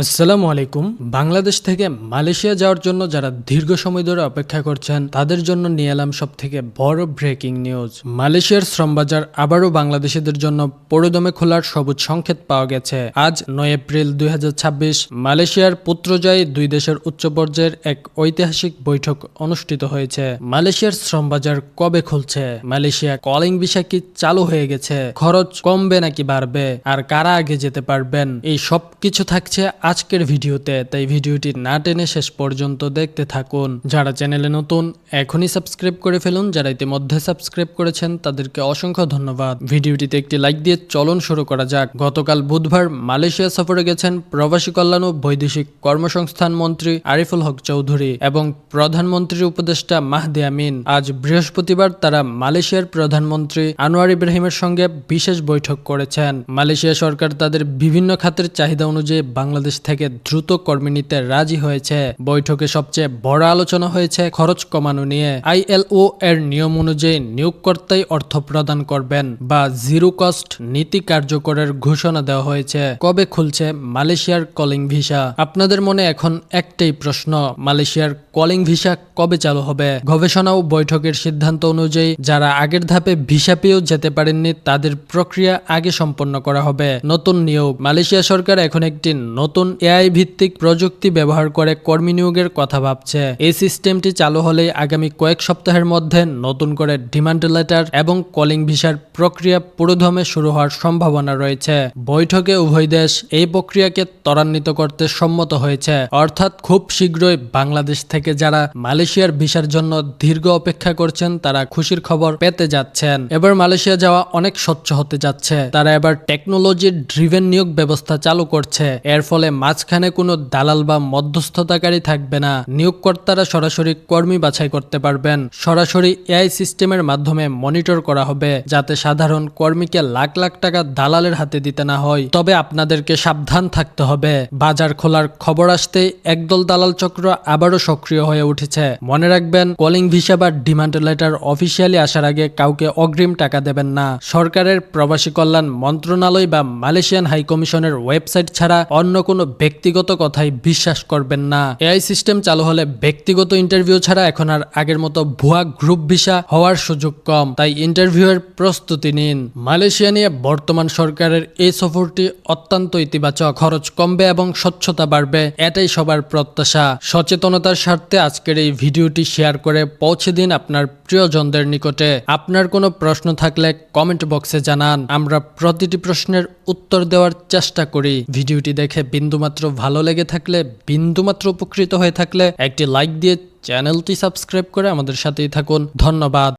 আসসালামু আলাইকুম। বাংলাদেশ থেকে মালয়েশিয়া যাওয়ার জন্য যারা দীর্ঘ সময় ধরে অপেক্ষা করছেন তাদের জন্য নিয়ে এলাম সব থেকে বড় ব্রেকিং নিউজ। মালয়েশিয়ার শ্রমবাজার আবারও বাংলাদেশিদের জন্য পুরোদমে খোলার সবুজ সংকেত পাওয়া গেছে। আজ 9 এপ্রিল 2026 মালয়েশিয়ার পুত্রজয়ী দুই দেশের উচ্চ পর্যায়ের এক ঐতিহাসিক বৈঠক অনুষ্ঠিত হয়েছে। মালয়েশিয়ার শ্রমবাজার কবে খুলছে, মালয়েশিয়া কলিং ভিসা কি চালু হয়ে গেছে, খরচ কমবে নাকি বাড়বে, আর কারা আগে যেতে পারবেন, এই সব কিছু থাকছে আজকের ভিডিওতে। তাই ভিডিওটি না টেনে শেষ পর্যন্ত দেখতে থাকুন। যারা চ্যানেলে নতুন এখনই সাবস্ক্রাইব করে ফেলুন, যারা ইতিমধ্যে সাবস্ক্রাইব করেছেন তাদেরকে অসংখ্য ধন্যবাদ। ভিডিওটিতে একটি লাইক দিয়ে চলন শুরু করা যাক। গতকাল বুধবার মালয়েশিয়া সফরে গেছেন প্রবাসী কল্যাণ ও বৈদেশিক কর্মসংস্থান মন্ত্রী আরিফুল হক চৌধুরী এবং প্রধানমন্ত্রীর উপদেষ্টা মাহদি আমিন। আজ বৃহস্পতিবার তারা মালয়েশিয়ার প্রধানমন্ত্রী আনোয়ার ইব্রাহিমের সঙ্গে বিশেষ বৈঠক করেছেন। মালয়েশিয়া সরকার তাদের বিভিন্ন খাতের চাহিদা অনুযায়ী বাংলাদেশ থেকে দ্রুত কর্মী নিতে রাজি হয়েছে। বৈঠকে সবচেয়ে বড় আলোচনা হয়েছে খরচ কমানো নিয়ে। আইএলও এর নিয়ম অনুযায়ী নিয়োগকর্তাই অর্থ প্রদান করবেন বা জিরো কস্ট নীতি কার্যকরের ঘোষণা দেওয়া হয়েছে। কবে খুলছে মালয়েশিয়ার কলিং ভিসা? আপনাদের মনে এখন একটাই প্রশ্ন, মালয়েশিয়ার কলিং ভিসা কবে চালু হবে? গবেষণা ও বৈঠকের সিদ্ধান্ত অনুযায়ী যারা আগের ধাপে ভিসা পেয়েও যেতে পারেননি তাদের প্রক্রিয়া আগে সম্পন্ন করা হবে। নতুন নিয়োগ। মালয়েশিয়া সরকার এখন একটি নতুন এআই ভিত্তিক প্রযুক্তি ব্যবহার করে কর্মী নিয়োগের কথা ভাবছে। এই সিস্টেমটি চালু হলে আগামী কয়েক সপ্তাহের মধ্যে নতুন করে ডিমান্ড লেটার এবং কলিং ভিসার প্রক্রিয়া পুরোদমে শুরু হওয়ার সম্ভাবনা রয়েছে। বৈঠকে উভয় দেশ এই প্রক্রিয়াকে ত্বরান্বিত করতে সম্মত হয়েছে, অর্থাৎ খুব শীঘ্রই বাংলাদেশ থেকে যারা মালয়েশিয়ার ভিসার জন্য দীর্ঘ অপেক্ষা করছেন তারা খুশির খবর পেতে যাচ্ছেন। এবার মালয়েশিয়া যাওয়া অনেক স্বচ্ছ হতে যাচ্ছে। তারা এবার টেকনোলজি ড্রিভেন নিয়োগ ব্যবস্থা চালু করছে। এর ফলে মাঝখানে কোনো দালাল বা মধ্যস্থতাকারী থাকবে না। নিয়োগকর্তারা সরাসরি কর্মী বাছাই করতে পারবেন। সরাসরি এআই সিস্টেমের মাধ্যমে মনিটর করা হবে যাতে সাধারণ কর্মীকে লাখ লাখ টাকা দালালের হাতে দিতে না হয়। তবে আপনাদেরকে সাবধান থাকতে হবে। বাজার খোলার খবর আসতেই একদল দালাল চক্র আবারও সক্রিয় হয়ে উঠেছে। মনে রাখবেন, কলিং ভিসা বা ডিমান্ড লেটার অফিসিয়ালি আসার আগে কাউকে অগ্রিম টাকা দেবেন না। সরকারের প্রবাসী কল্যাণ মন্ত্রণালয় বা মালয়েশিয়ান হাই কমিশনের ওয়েবসাইট ছাড়া অন্য কোনো ব্যক্তিগত কথাই বিশ্বাস করবেন না। এআই সিস্টেম চালু হলে ব্যক্তিগত ইন্টারভিউ ছাড়া এখন আর আগের মতো ভুয়া গ্রুপ ভিসা হওয়ার সুযোগ কম, তাই ইন্টারভিউয়ের প্রস্তুতি নিন। মালয়েশিয়া নিয়ে বর্তমান সরকারের এই সফরটি অত্যন্ত ইতিবাচক। খরচ কমবে এবং স্বচ্ছতা বাড়বে, এটাই সবার প্রত্যাশা। সচেতনতার স্বার্থে আজকের এই ভিডিওটি শেয়ার করে পৌঁছে দিন আপনার প্রিয়জনদের নিকটে। আপনার কোনো প্রশ্ন থাকলে কমেন্ট বক্সে জানান, আমরা প্রতিটি প্রশ্নের উত্তর দেওয়ার চেষ্টা করি। ভিডিওটি দেখে বিন্দুমাত্র ভালো লেগে থাকলে, বিন্দুমাত্র উপকৃত হয়ে থাকলে একটি লাইক দিয়ে চ্যানেলটি সাবস্ক্রাইব করে আমাদের সাথেই থাকুন। ধন্যবাদ।